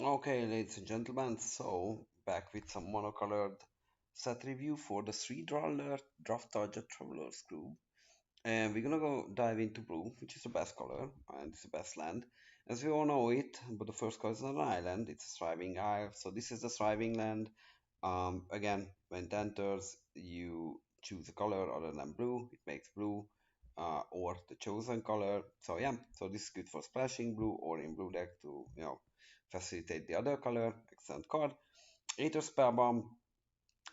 Okay, ladies and gentlemen, so back with some monocolored set review for the three Draftalgia Travelers group. And we're gonna go dive into blue, which is the best color and it's the best land. As we all know it, but the first color is an island, it's a thriving isle. So this is the thriving land. Again, when it enters, you choose a color other than blue, it makes blue, or the chosen color. So yeah, so this is good for splashing blue or in blue deck to facilitate the other color. Excellent card. Aether Spellbomb.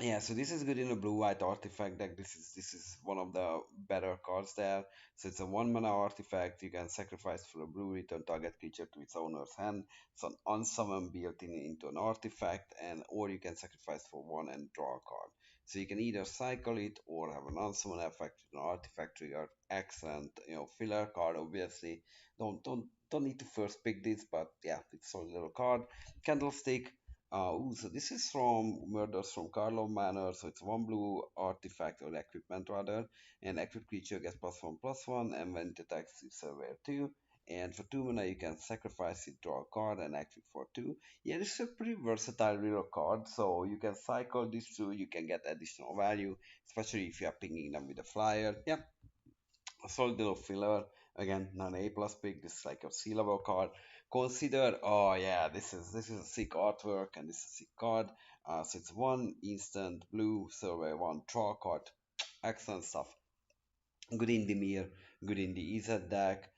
Yeah, so this is good in a blue white artifact deck. This is one of the better cards there. So it's a 1 mana artifact. You can sacrifice for a blue, return target creature to its owner's hand. It's an unsummon built in into an artifact, and or you can sacrifice for one and draw a card. So you can either cycle it or have an unsummon effect with an artifact trigger. Excellent, filler card. Obviously, don't need to first pick this, but yeah, it's a little card. Candlestick. So this is from Murders from Carlo Manor, so it's one blue artifact or equipment rather, and equipped creature gets +1/+1, and when it attacks, you surveyor 2. And for 2 mana, you can sacrifice it, draw a card, and activate for 2. Yeah, this is a pretty versatile little card, so you can cycle this through, you can get additional value, especially if you are pinging them with a flyer. Yeah, a solid little filler. Again, not an A plus pick. This is like a C level card. Consider, oh yeah, this is a sick artwork and this is a sick card. So it's one instant blue survey, one draw card. Excellent stuff. Good in the mirror, good in the EZ deck.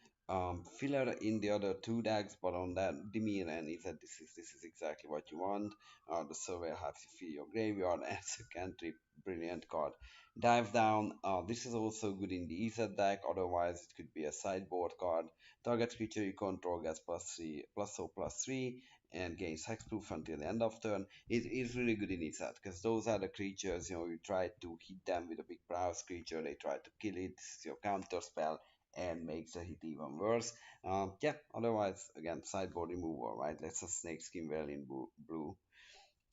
Filler in the other two decks, but on that Dimir and EZ, this is exactly what you want. The survey helps you fill your graveyard and secondary brilliant card. Dive down. This is also good in the EZ deck. Otherwise, it could be a sideboard card. Target creature you control gets +3, +0/+3, and gains hexproof until the end of turn. It is really good in EZ because those are the creatures, you try to hit them with a big browse creature, they try to kill it, this is your counter spell and makes the hit even worse. Yeah, otherwise, again, sideboard removal, right? Let's a snake skin well in blue.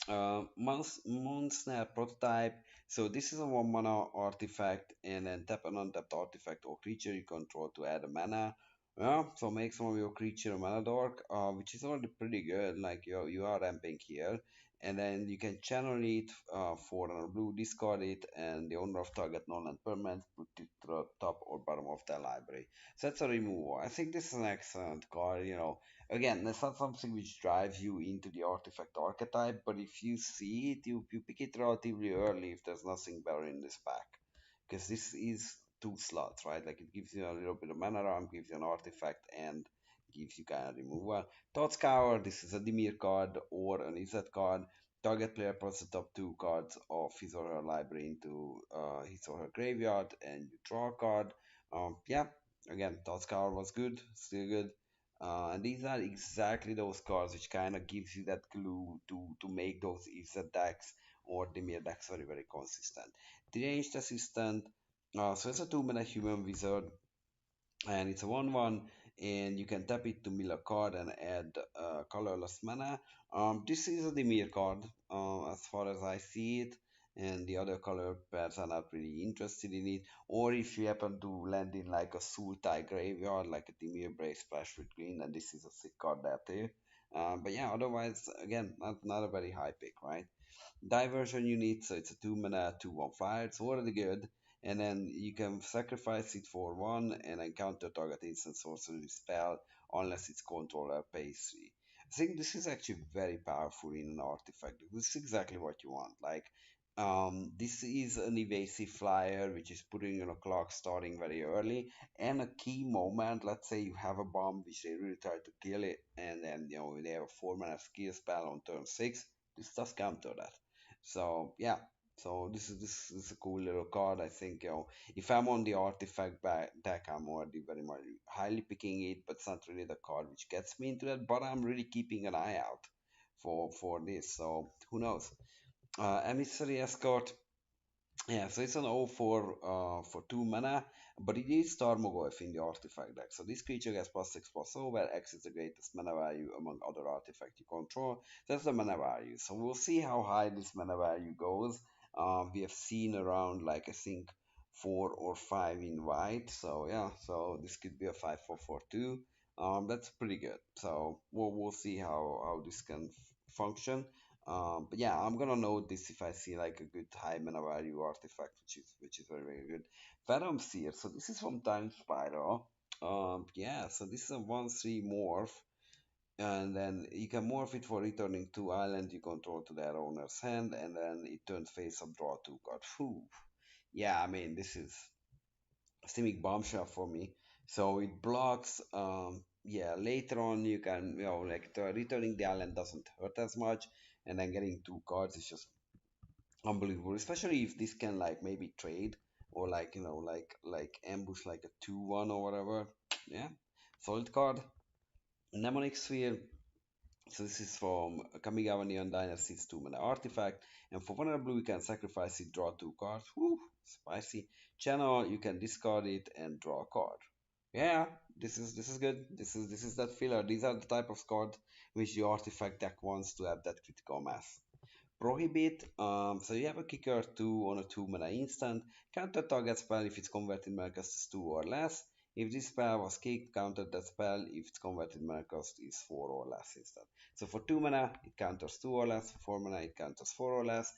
Moonsnare prototype. So this is a 1 mana artifact, and then tap an untapped artifact or creature you control to add a mana. Yeah, so make some of your creature a mana dork, which is already pretty good. Like you are ramping here, and then you can channel it for a blue, discard it, and the owner of target non-land permanent put it to the top or bottom of their library. So that's a removal. I think this is an excellent card. Again, that's not something which drives you into the artifact archetype, but if you see it, you pick it relatively early if there's nothing better in this pack. Because this is 2 slots, right? Like it gives you a little bit of mana ramp, gives you an artifact, and gives you kind of removal. Thought Scour, this is a Dimir card or an Izzet card. Target player puts the top 2 cards of his or her library into his or her graveyard, and you draw a card. Yeah, again, Thought Scour was good, still good. And these are exactly those cards which kind of gives you that glue to make those Izzet decks or Dimir decks very, very consistent. The ranged assistant, so it's a 2 mana human wizard, and it's a 1/1, and you can tap it to mill a card and add colorless mana. This is a Dimir card, as far as I see it, and the other color pairs are not really interested in it. Or if you happen to land in like a Sultai graveyard, like a Dimir Brave Splash with green, and this is a sick card there too. But yeah, otherwise, again, not a very high pick, right? Diversion unit, so it's a 2 mana 2/1 fire. It's already good. And then you can sacrifice it for one and then counter target instant sorcery spell unless its controller pays 3. I think this is actually very powerful in an artifact. This is exactly what you want. Like, this is an evasive flyer which is putting on a clock starting very early, and a key moment. Let's say you have a bomb which they really try to kill it, and then they have a 4 mana skill spell on turn 6. This does counter that. So yeah, so this is a cool little card. I think if I'm on the artifact deck, I'm already very much highly picking it, but it's not really the card which gets me into that. But I'm really keeping an eye out for this. So who knows? Emissary Escort. Yeah, so it's an 0 for 2 mana, but it is Tarmogoyf in the artifact deck. So this creature gets +6/+0, where X is the greatest mana value among other artifacts you control. That's the mana value. So we'll see how high this mana value goes. We have seen around, like, I think 4 or 5 in white. So yeah, so this could be a 5/4/2. That's pretty good. So we'll see how this can function. But yeah, I'm gonna note this if I see like a good high mana value artifact, which is very very good. Venom Seer. So this is from Time Spiral. Yeah. So this is a 1/3 morph, and then you can morph it for returning two islands you control to their owner's hand, and then it turns face up, draw two cards. Whew. Yeah, I mean this is Simic bombshell for me. So it blocks. Yeah, later on you can, like returning the island doesn't hurt as much, and then getting two cards is just unbelievable. Especially if this can like maybe trade or like like ambush like a 2/1 or whatever. Yeah, solid card. Mnemonic Sphere. So this is from Kamigawa Neon Dynasty's 2 mana artifact. And for 1 blue, you can sacrifice it, draw two cards. Woo, spicy. Channel, you can discard it and draw a card. Yeah, this is good. This is that filler. These are the type of cards which the artifact deck wants to have that critical mass. Prohibit, so you have a kicker 2 on a 2 mana instant. Counter target spell if its converted mana cost is 2 or less. If this spell was kicked, counter that spell if its converted mana cost is 4 or less instead. So for 2 mana, it counters 2 or less. For 4 mana, it counters 4 or less.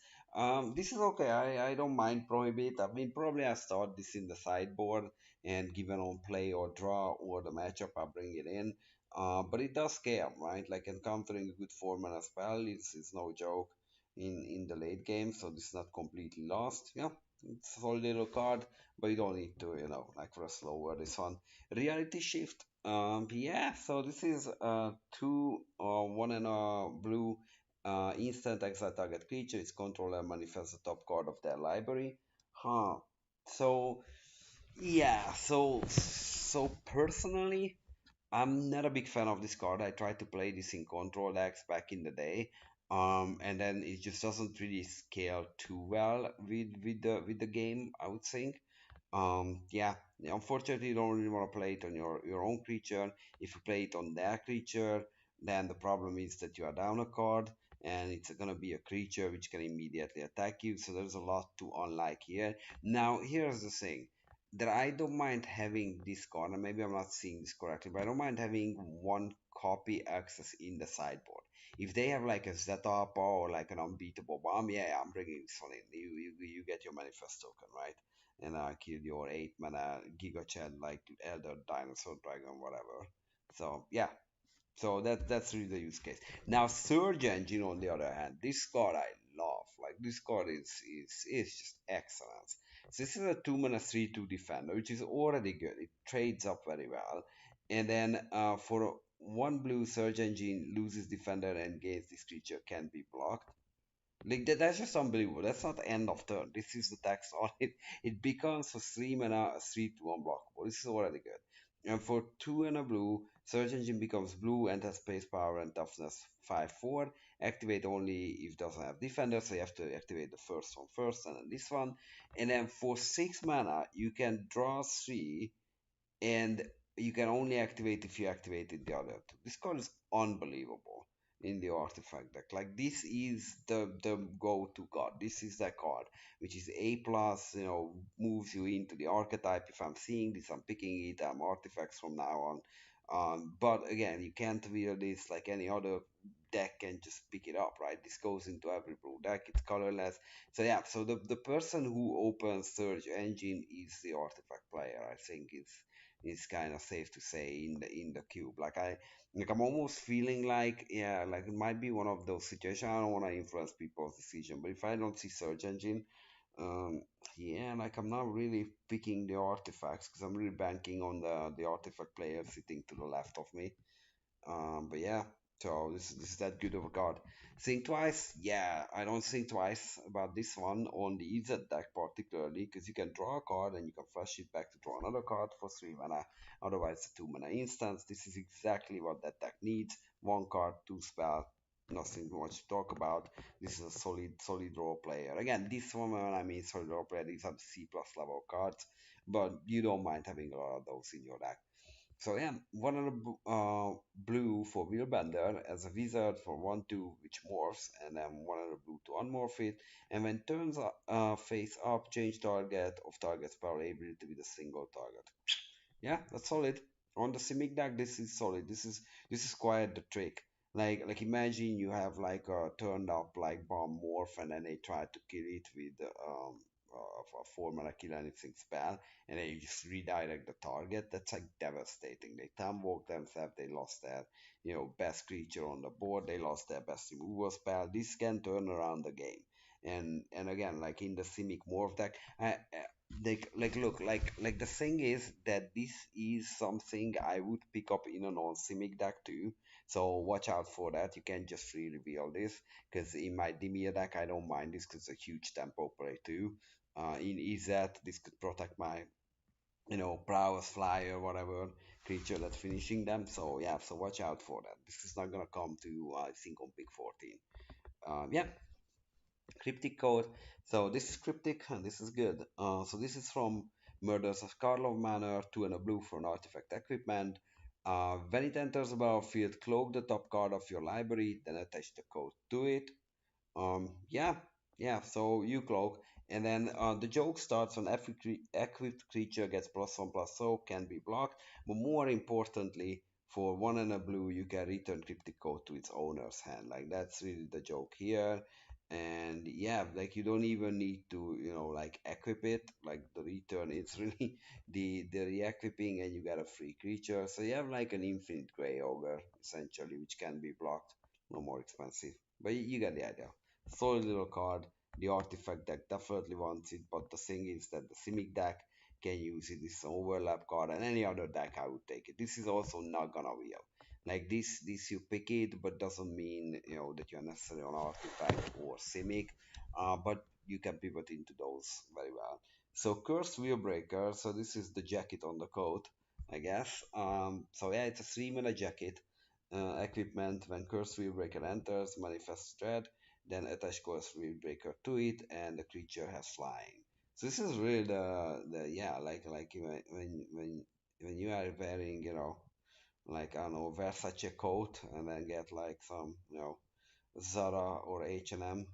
This is okay. I don't mind Prohibit. I mean, probably I start this in the sideboard and given on play or draw or the matchup, I bring it in. But it does scale, right? Like encountering a good 4 mana spell is no joke in the late game, so this is not completely lost. Yeah, it's a solid little card, but you don't need to, like rest over this one. Reality Shift. Yeah, so this is two one and a blue instant exile target creature. Its controller manifests the top card of their library. Huh. So yeah, so personally, I'm not a big fan of this card. I tried to play this in control decks back in the day, and then it just doesn't really scale too well with the game, I would think. Yeah, unfortunately, you don't really want to play it on your own creature. If you play it on their creature, then the problem is that you are down a card, and it's gonna be a creature which can immediately attack you. So there's a lot to unlike here. Now, here's the thing that I don't mind having this card, and maybe I'm not seeing this correctly, but I don't mind having one copy access in the sideboard. If they have like a Zetapa or like an unbeatable bomb, yeah, I'm bringing this one in. You get your manifest token, right? And kill your 8 mana Giga Chad like Elder Dinosaur Dragon, whatever. So yeah, so that's really the use case. Now Surge Engine on the other hand, this card I love. Like this card is just excellent. So this is a 2 mana 3/2 defender, which is already good. It trades up very well. And then for 1 blue, Surge Engine loses defender and gains this creature can be blocked. Like that's just unbelievable. That's not the end of turn. This is the text on it. It becomes for 3 mana, a 3/2 unblockable. This is already good. And for 2 and a blue, Search Engine becomes blue and has space power and toughness 5/4. Activate only if it doesn't have defender, so you have to activate the first one first and then this one. And then for 6 mana, you can draw three and you can only activate if you activated the other two. This card is unbelievable in the artifact deck. Like this is the go-to card. This is that card which is A plus. Moves you into the archetype. If I'm seeing this, I'm picking it. I'm artifacts from now on. But again, you can't wield this like any other deck and just pick it up, right? This goes into every blue deck. It's colorless. So yeah, so the person who opens Surge Engine is the artifact player. I think is kind of safe to say in the cube. I'm almost feeling like, yeah, like it might be one of those situations. I don't want to influence people's decision, but if I don't see Search Engine, um, yeah, like I'm not really picking the artifacts because I'm really banking on the artifact player sitting to the left of me. But yeah, so this is that good of a card. Think twice? Yeah, I don't think twice about this one on the EZ deck particularly because you can draw a card and you can flash it back to draw another card for 3 mana. Otherwise, a 2 mana instance. This is exactly what that deck needs. One card, two spell. Nothing much to talk about. This is a solid role player. Again, this one when I mean solid role player, these are the C plus level cards, but you don't mind having a lot of those in your deck. So yeah, one of the blue for Wheelbender as a wizard for 1/2 which morphs, and then one of the blue to unmorph it. And when turns face up, change target of target's power ability with a single target. Yeah, that's solid. On the Simic deck, this is solid. This is quite the trick. Like imagine you have like a turned up like bomb morph, and then they try to kill it with a 4 mana kill anything spell, and then you just redirect the target. That's like devastating. They tamwalk themselves. They lost their best creature on the board. They lost their best removal spell. This can turn around the game. And again, like in the Simic morph deck, like look like the thing is that this is something I would pick up in a non-simic deck too. So watch out for that. You can just free reveal this because in my Dimir deck I don't mind this because it's a huge tempo play too. In EZ this could protect my prowess fly or whatever creature that's finishing them. So yeah, so watch out for that. This is not gonna come to I think on pick 14. Yeah, cryptic code. So this is cryptic and this is good. So this is from Murders of Karlov Manor, 2 and a blue for an artifact equipment. When it enters the battlefield, cloak the top card of your library, then attach the code to it. Yeah, yeah. So you cloak, and then the joke starts when every equipped creature gets +1/+, so can be blocked. But more importantly, for 1 and a blue, you can return cryptic code to its owner's hand. Like that's really the joke here. And yeah, like you don't even need to, like equip it. Like the return, it's really the re-equipping, and you get a free creature. So you have like an infinite gray ogre essentially, which can be blocked. No more expensive, but you get the idea. Solid little card. The artifact deck definitely wants it, but the thing is that the Simic deck can use it. This overlap card, and any other deck I would take it. This is also not gonna wheel. Like this you pick it, but doesn't mean that you're necessarily on artifact or Simic. But you can pivot into those very well. So Cursed Wheelbreaker. So this is the jacket on the coat, I guess. So yeah, it's a 3 mana jacket. Equipment when Cursed Wheelbreaker enters, manifest threat, then attach Course Windbreaker to it, and the creature has flying. So this is really the yeah, like when you are wearing like I don't know Versace coat and then get like some Zara or H&M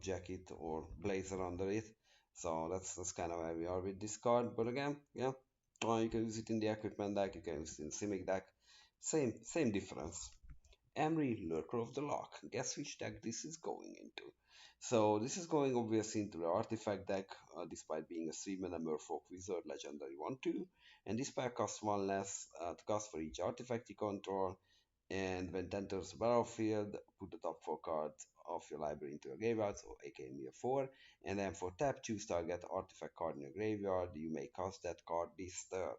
jacket or blazer under it. So that's kind of where we are with this card. But again, yeah, you can use it in the equipment deck, you can use it in Simic deck. Same difference. Emery, Lurker of the Lock. Guess which deck this is going into? So this is going obviously into the artifact deck, despite being a 3 mana Merfolk Wizard Legendary 1/2. And this pack costs 1 less to cast for each artifact you control. And when it enters the battlefield, put the top 4 cards of your library into your graveyard, so aka near 4. And then for tap, choose target artifact card in your graveyard. You may cast that card this turn.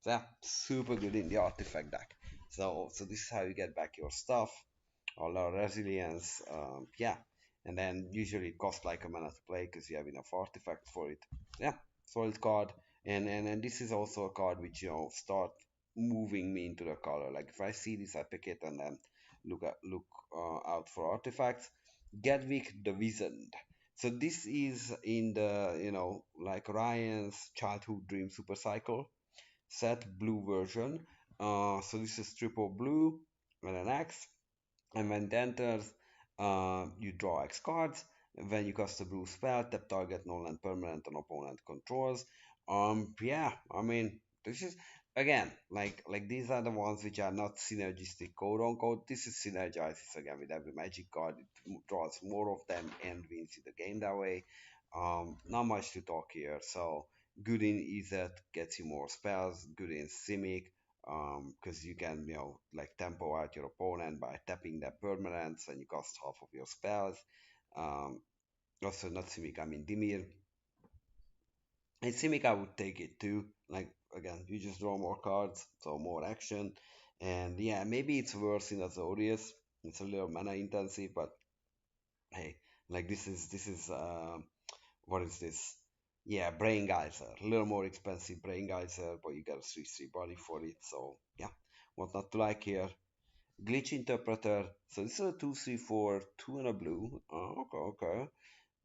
So yeah, super good in the artifact deck. So this is how you get back your stuff, all our resilience, yeah. And then usually it costs like a mana to play because you have enough artifacts for it. Yeah, solid card. And this is also a card which start moving me into the color. Like if I see this, I pick it and then look out for artifacts. Gedwick the Wizened. So this is in the like Ryan's childhood dream super cycle set blue version. So this is triple blue with an X, and when it enters, you draw X cards. When you cast a blue spell, tap target non-land permanent an opponent controls. Yeah, I mean, this is again like these are the ones which are not synergistic, quote unquote. This is synergizes again with every magic card. It draws more of them and wins you the game that way. Not much to talk here. So good in EZ gets you more spells. Good in Simic because you can like tempo out your opponent by tapping their permanents and you cost half of your spells. Um, Also not Simic, I mean Dimir. And Simic I would take it too. Like again, you just draw more cards, so more action. And yeah, maybe it's worse in Azorius. It's a little mana intensive, but hey, like this is what is this? Yeah, Brain Geyser. A little more expensive Brain Geyser, but you get a 3/3 body for it. So yeah, what not to like here? Glitch Interpreter. So this is a 2/3/4, 2 and a blue. Oh, okay, okay.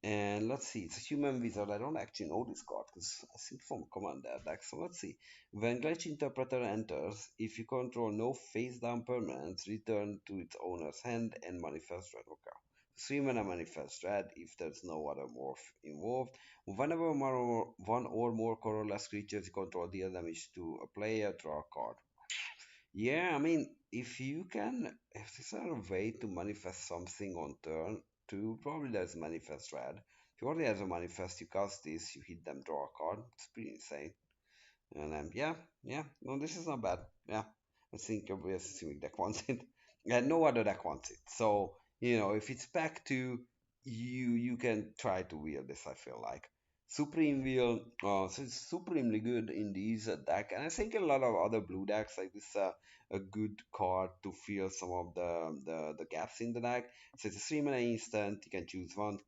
And let's see, it's a human wizard. I don't actually know this card because I think from Commander deck. So let's see. When Glitch Interpreter enters, if you control no face down permanents, return to its owner's hand and manifest red. Okay. 3 mana manifest red if there's no other morph involved. Whenever one or more colorless creatures you control deal damage to a player, draw a card. Yeah, I mean, if there's a way to manifest something on turn two, probably there's manifest red. If you already have a manifest, you cast this, you hit them, draw a card. It's pretty insane. And yeah, yeah, no, this is not bad. Yeah, I think every assuming deck wants it, and no other deck wants it. So if it's back to you, you can try to wield this. I feel like Supreme Wheel, so it's supremely good in these deck, and I think in a lot of other blue decks like this, a good card to fill some of the gaps in the deck. So it's a 3 mana instant. You can choose one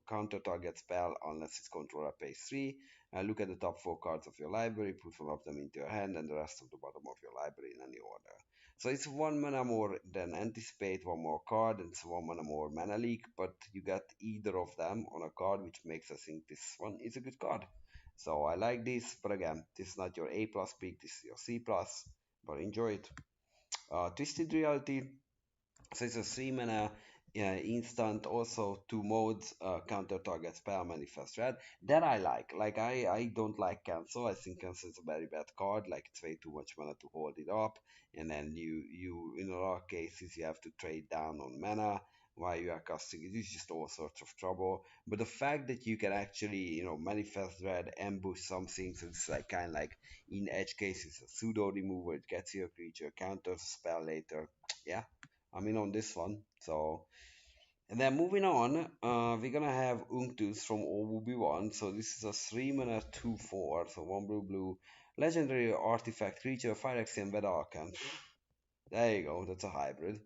counter target spell unless its controller pays 3. Look at the top four cards of your library, put one of them into your hand, and the rest of the bottom of your library in any order. So it's one mana more than Anticipate, one more card, and it's one mana more Mana Leak, but you get either of them on a card, which makes us think this one is a good card. So I like this, but again, this is not your A plus pick, this is your C plus, but enjoy it. Twisted Reality, so it's a 3 mana instant, also two modes, counter target spell, manifest red. That I like. Like I don't like cancel. I think cancel is a very bad card. Like it's way too much mana to hold it up, and then you in a lot of cases you have to trade down on mana while you are casting it. It's just all sorts of trouble. But the fact that you can actually manifest red, ambush something, so it's like kind of like in edge cases a pseudo remover. It gets your creature, counters a spell later. Yeah, I'm in on this one. So, and then moving on, we're gonna have Unctus from OWB1. So this is a 3 mana 2/4. So one blue blue legendary artifact creature, Phyrexian Vedalken. There you go, that's a hybrid,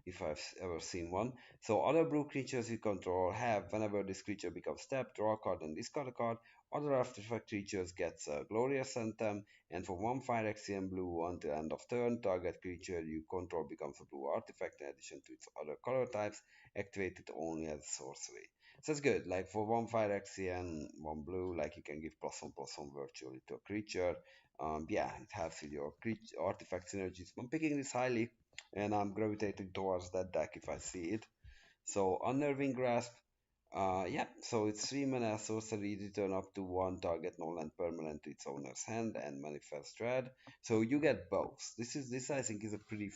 if I've ever seen one. So other blue creatures you control have, whenever this creature becomes tapped, draw a card and discard a card. Other artifact creatures gets a Glorious Anthem, and for one Phyrexian blue until end of turn, target creature you control becomes a blue artifact in addition to its other color types, activated only as sorcery. So it's good, like for one Phyrexian, one blue, like you can give +1/+1 virtually to a creature. Yeah, it helps with your artifact synergies. I'm picking this highly, and I'm gravitating towards that deck if I see it. So Unnerving Grasp, yeah, so it's 3 mana sorcery, return up to one target non-land permanent to its owner's hand and manifest red. So you get both. This I think is a pretty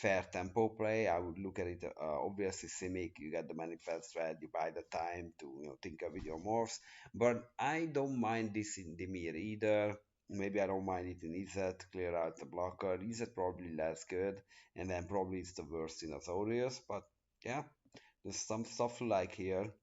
fair tempo play. I would look at it, obviously Simic, you get the manifest red, you buy the time to tinker with your morphs, but I don't mind this in Dimir either. Maybe I don't mind it in Izzet, clear out the blocker. Izzet probably less good, and then probably it's the worst in Azorius, but yeah, there's some stuff to like here.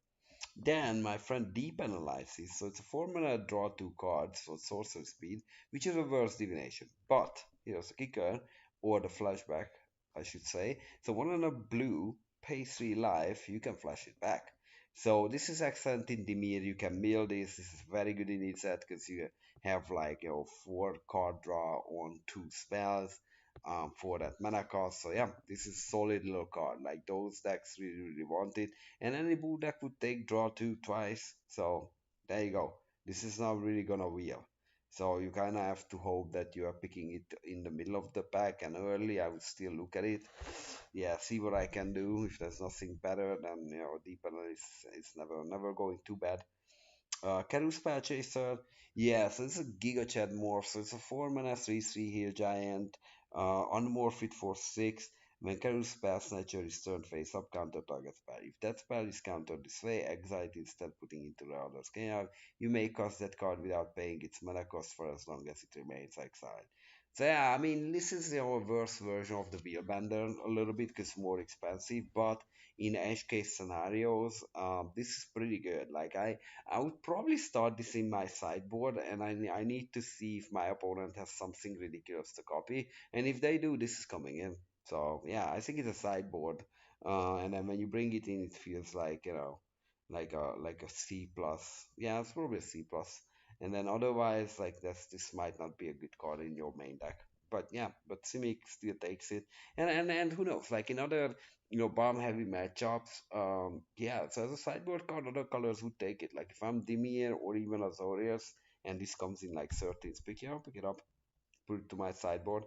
Then my friend Deep Analysis. So it's a 4 mana draw two cards for sorcery speed, which is reverse divination. But here's the kicker, or the flashback, I should say. So one on a blue, pay 3 life, you can flash it back. So this is excellent in Dimir. You can mill this. This is very good in its set because you have like 4 card draw on 2 spells for that mana cost. So yeah, this is solid little card. Like those decks really want it, and any blue deck would take draw two twice. So there you go. This is not really gonna wheel. So you kind of have to hope that you are picking it in the middle of the pack and early. I would still look at it. Yeah, see what I can do. If there's nothing better, then deep analysis is never going too bad. Karoo Spell Chaser, yeah, so it's a Giga Chad morph, so it's a 4 mana 3/3 heal giant, unmorph it for 6. When Karoo Spell Snatcher is turned face up, counter target spell. If that spell is countered this way, exile it instead putting into the other graveyard. You may cast that card without paying its mana cost for as long as it remains exiled. So yeah, I mean, this is the reverse version of the Wheelbender a little bit because more expensive, but in edge case scenarios, this is pretty good. Like I would probably start this in my sideboard, and I need to see if my opponent has something ridiculous to copy. And if they do, this is coming in. So yeah, I think it's a sideboard. And then when you bring it in, it feels like like a C plus. Yeah, it's probably a C plus. And then otherwise, like this might not be a good card in your main deck. But yeah, but Simic still takes it. And who knows? Like in other bomb heavy matchups. Yeah, so as a sideboard card, other colors would take it. Like if I'm Dimir or even Azorius, and this comes in like 13s, pick it up, put it to my sideboard.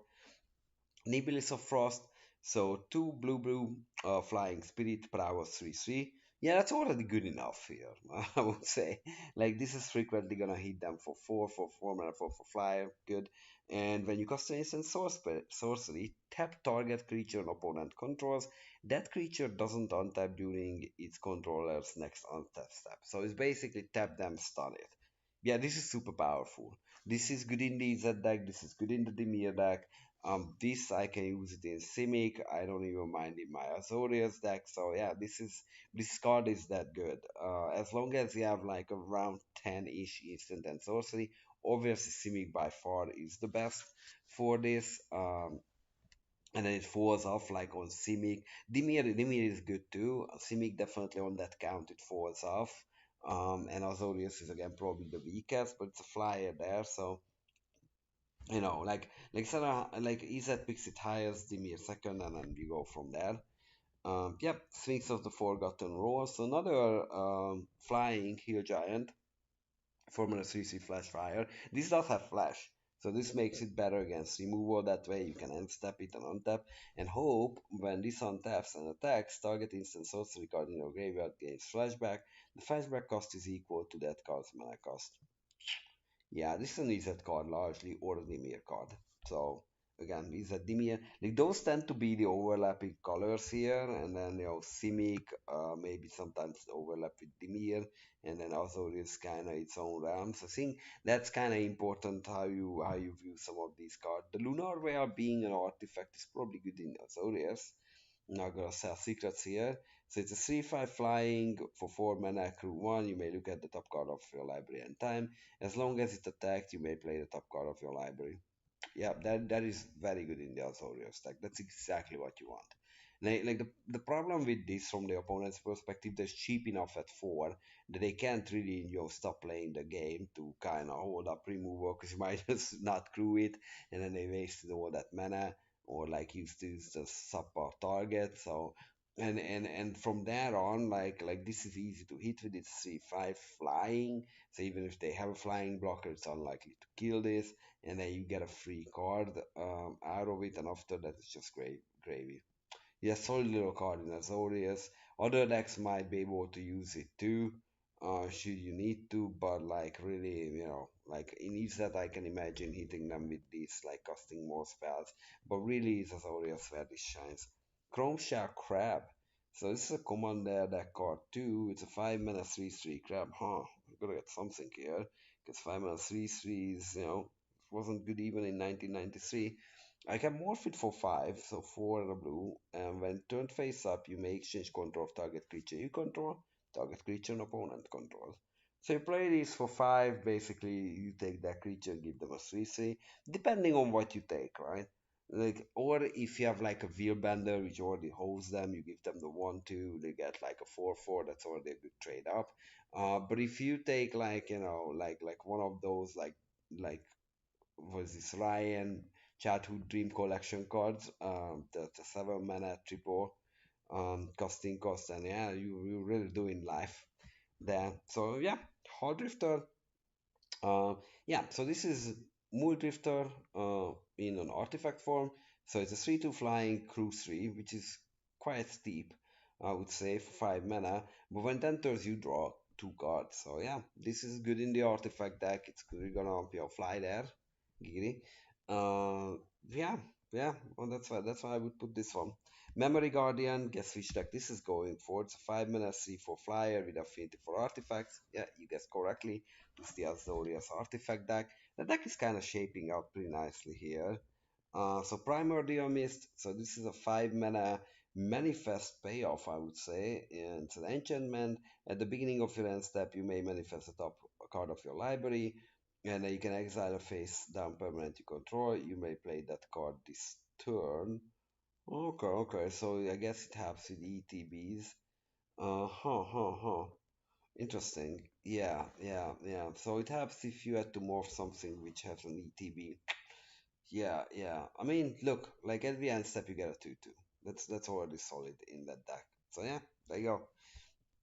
Nebulous of Frost. So two blue blue flying spirit prowess 3/3. Yeah, that's already good enough here, I would say. Like this is frequently gonna hit them for 4 mana, for flyer, good. And when you cast an instant sorcery, tap target creature an opponent controls. That creature doesn't untap during its controller's next untap step. So it's basically tap them, stun it. Yeah, this is super powerful. This is good in the Z deck. This is good in the Dimir deck. This I can use it in Simic. I don't even mind in my Azorius deck. So yeah, this card is that good. As long as you have like around 10-ish instant and sorcery, obviously Simic by far is the best for this. And then it falls off like on Simic. Dimir is good too. Simic definitely on that count it falls off. And Azorius is again probably the weakest, but it's a flyer there, so like Sarah, like Izet picks it highest, Dimir second, and then we go from there. Yep, Sphinx of the Forgotten Rose. So another flying hill giant, Formula 3C Flash Fire. This does have Flash, so this makes it better against removal. That way you can unstep it and untap, and hope when this untaps and attacks, target instant sorcery card in your graveyard gains flashback. The flashback cost is equal to that card's mana cost. Yeah, this is an EZ card largely or a Dimir card. So again, EZ Dimir, like those tend to be the overlapping colors here, and then Simic, maybe sometimes overlap with Dimir, and then Azorius kind of its own realms. I think that's kind of important how you view some of these cards. The Lunar Whale being an artifact is probably good in Azorius. Not gonna sell secrets here. So it's a 3/5 flying for 4 mana, crew 1. You may look at the top card of your library and time. As long as it's attacked, you may play the top card of your library. Yeah, that is very good in the Azorius stack. That's exactly what you want. Like the problem with this from the opponent's perspective, they're cheap enough at 4 that they can't really stop playing the game to kind of hold up removal because you might just not crew it and then they wasted all that mana or like used to use the support target. So and from there on, like this is easy to hit with its 3/5 flying. So even if they have a flying blocker, it's unlikely to kill this, and then you get a free card out of it, and after that it's just gravy. Yeah, solid little card in Azorius. Other decks might be able to use it too, should you need to, but like really, like in each set I can imagine hitting them with these, like casting more spells. But really, it's Azorius where this shines. Chrome Shell Crab. So this is a commander deck card too. It's a 5 mana 3/3 crab. Huh, I'm gonna get something here. Because 5 mana 3/3 is, wasn't good even in 1993. I can morph it for 5, so 4 and a blue, and when turned face up, you may exchange control of target creature you control, target creature an opponent controls. So you play these for 5, basically you take that creature, give them a 3/3, depending on what you take, right? Like, or if you have like a wheel bender which already holds them, you give them the 1/2, they get like a 4/4, that's already a good trade up. But if you take like, like one of those like was this Ryan Childhood Dream Collection cards. That's a 7 mana triple costing cost, and yeah, you really doing life there. So yeah, Hall Drifter. Uh, yeah, so this is Mool Drifter in an artifact form. So it's a 3/2 flying crew 3, which is quite steep, I would say, for 5 mana. But when it enters, you draw 2 cards. So yeah, this is good in the artifact deck. It's good. You're gonna fly there. Giggity. Uh, yeah, yeah. Well, that's why I would put this one. Memory Guardian, guess which deck this is going for. It's a 5 mana 3/4 flyer with affinity for artifacts. Yeah, you guessed correctly. It's the Azorius artifact deck. The deck is kind of shaping up pretty nicely here. So Primordial Mist. So this is a 5 mana manifest payoff, I would say. And it's an enchantment. At the beginning of your end step, you may manifest a top card of your library. And then you can exile a face down permanent you control. You may play that card this turn. Okay, okay. So I guess it helps with ETBs. Huh. Interesting. Yeah, yeah, yeah. So it helps if you had to morph something which has an ETB. Yeah, yeah. I mean, look, like every end step you get a 2/2. That's already solid in that deck. So yeah, there you go.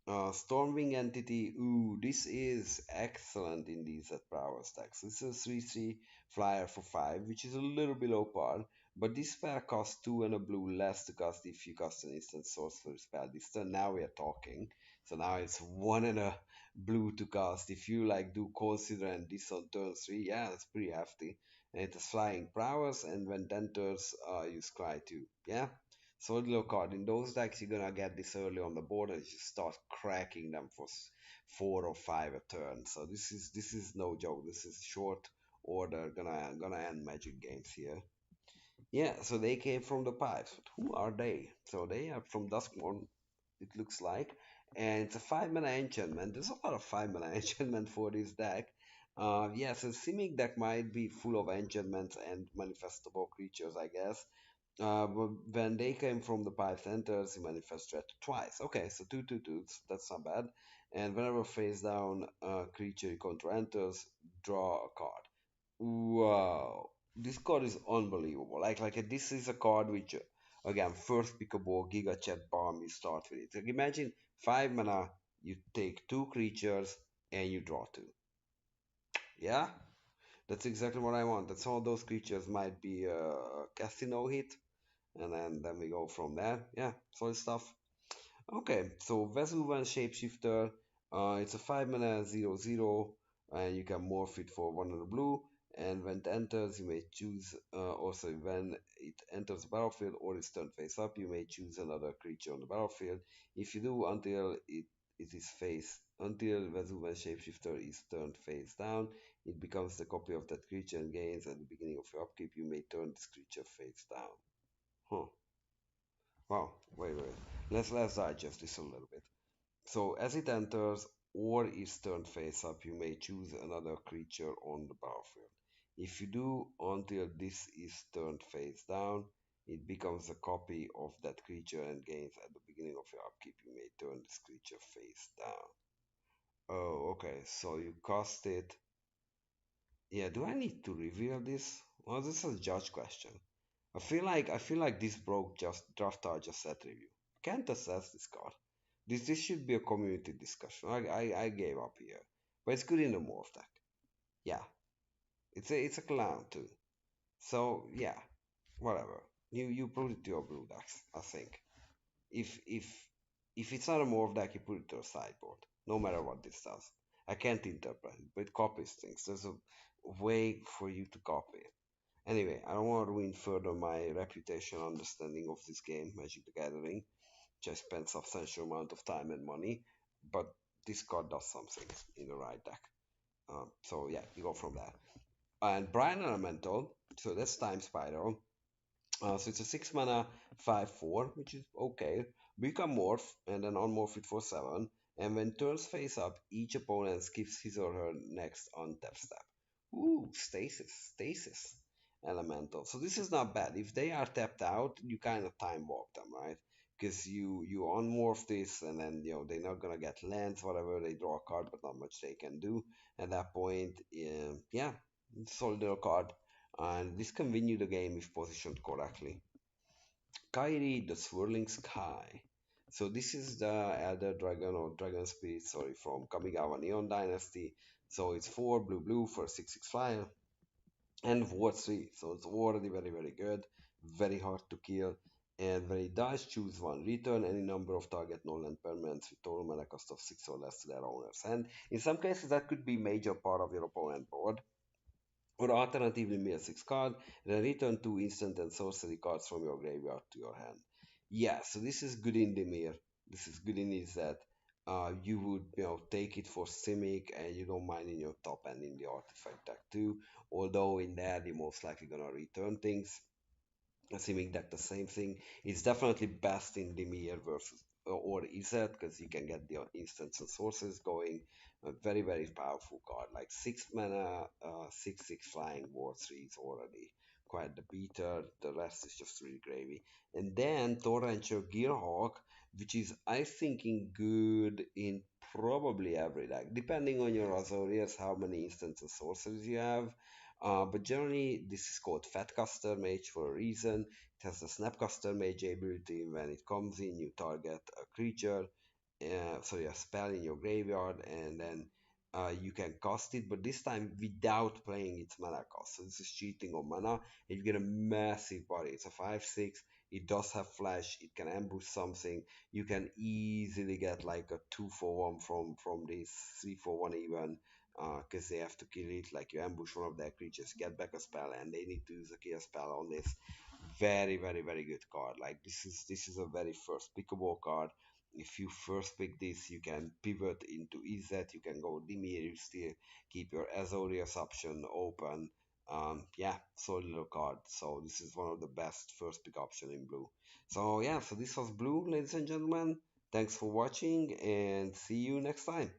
Stormwing Entity. Ooh, this is excellent in these at power stacks. This is a 3/3 flyer for 5, which is a little below par. But this spell costs two and a blue less to cast if you cast an instant sorcery spell this turn. Now we are talking. So now it's one and a blue to cast. If you like do consider and this on turn three, yeah, that's pretty hefty. And it has flying prowess, and when it enters, you scry too. Yeah. Solid little card. In those decks, you're gonna get this early on the board and just start cracking them for 4 or 5 a turn. So this is no joke. This is short order. Gonna end Magic games here. Yeah. So they came from the pipes. But who are they? So they are from Duskmourn. It looks like, and it's a 5 mana enchantment. There's a lot of 5 mana enchantment for this deck. Yeah, so Simic deck might be full of enchantments and manifestable creatures, I guess. But when they came from the pipe centers, he manifest threat twice. Okay, so two. That's not bad. And whenever face down creature you control enters, draw a card. Wow, this card is unbelievable. This is a card which, again, first pickable Giga Chat Bomb. You start with it. Like imagine 5 mana, you take two creatures and you draw two. Yeah, that's exactly what I want. That's all those creatures might be a casino hit, and then we go from there. Yeah, solid stuff. Okay, so Vesuvan Shapeshifter, it's a 5 mana 0/0, and you can morph it for one of the blue. And when it enters, you may choose, also when it enters the battlefield or is turned face up, you may choose another creature on the battlefield. If you do, until Vesuvan Shapeshifter is turned face down, it becomes the copy of that creature and gains at the beginning of your upkeep. You may turn this creature face down. Huh. Wow. Wait. Let's digest this a little bit. So as it enters or is turned face up, you may choose another creature on the battlefield. If you do, until this is turned face down, it becomes a copy of that creature and gains at the beginning of your upkeep. You may turn this creature face down. Oh, okay. So you cast it. Yeah, do I need to reveal this? Well, this is a judge question. I feel like this broke just Draftalgia set review. Can't assess this card. This should be a community discussion. I gave up here, but it's good in the morph deck. Yeah, it's a clown too. So yeah, whatever. You put it to your blue decks. I think if if if it's not a morph deck, you put it to a sideboard. No matter what this does, I can't interpret it, but it copies things. There's a way for you to copy it. Anyway, I don't want to ruin further my reputation understanding of this game, Magic the Gathering, which I spent substantial amount of time and money, but this card does something in the right deck. So yeah, you go from there. And Brian Elemental, so that's Time Spiral. So it's a 6 mana 5/4, which is okay. Become morph and then unmorph it for 7. And when turns face up, each opponent skips his or her next untap step. Ooh, stasis elemental. So this is not bad. If they are tapped out, you kind of time walk them, right? Because you unmorph this, and then they're not gonna get lands, whatever. They draw a card, but not much they can do at that point. Yeah, solid little card, and this can win you the game if positioned correctly. Kairi, the Swirling Sky. So this is the Elder Dragon or Dragon Spirit, sorry, from Kamigawa Neon Dynasty. So it's 4 blue for 6/6 flyer and Ward 3. So it's already very good, very hard to kill. And when it does, choose one. Return any number of target non-land permanents with total mana cost of 6 or less to their owners. And in some cases, that could be major part of your opponent board. Or alternatively, mill 6 card, then return 2 instant and sorcery cards from your graveyard to your hand. Yeah, so this is good in the mirror. This is good in is that you would take it for Simic and you don't mind in your top end in the artifact deck too. Although in there you're most likely gonna return things. Assuming that the same thing. It's definitely best in Dimir versus or Izzet because you can get the instants and sources going. A very powerful card, like 6 mana, 6/6 flying war 3 is already quite the beater. The rest is just really gravy. And then Torrential Gearhawk, which is I thinking good in probably every deck, depending on your Azorius, how many instants and sorceries you have. But generally, this is called Fatcaster Mage for a reason. It has the Snapcaster Mage ability. When it comes in, you target a creature, sorry, a spell in your graveyard, and then you can cast it, but this time without playing its mana cost. So this is cheating on mana, and you get a massive body. It's a 5/6. It does have flash. It can ambush something. You can easily get like a 2/1 from this 3/1 even, because they have to kill it. Like you ambush one of their creatures, get back a spell, and they need to use a kill spell on this. Very, very, very good card. Like this is a very first pickable card. If you first pick this, you can pivot into EZ, you can go Dimir, you still keep your Azorius option open. Yeah, solid little card. So this is one of the best first pick option in blue. So yeah, so this was blue, ladies and gentlemen. Thanks for watching and see you next time.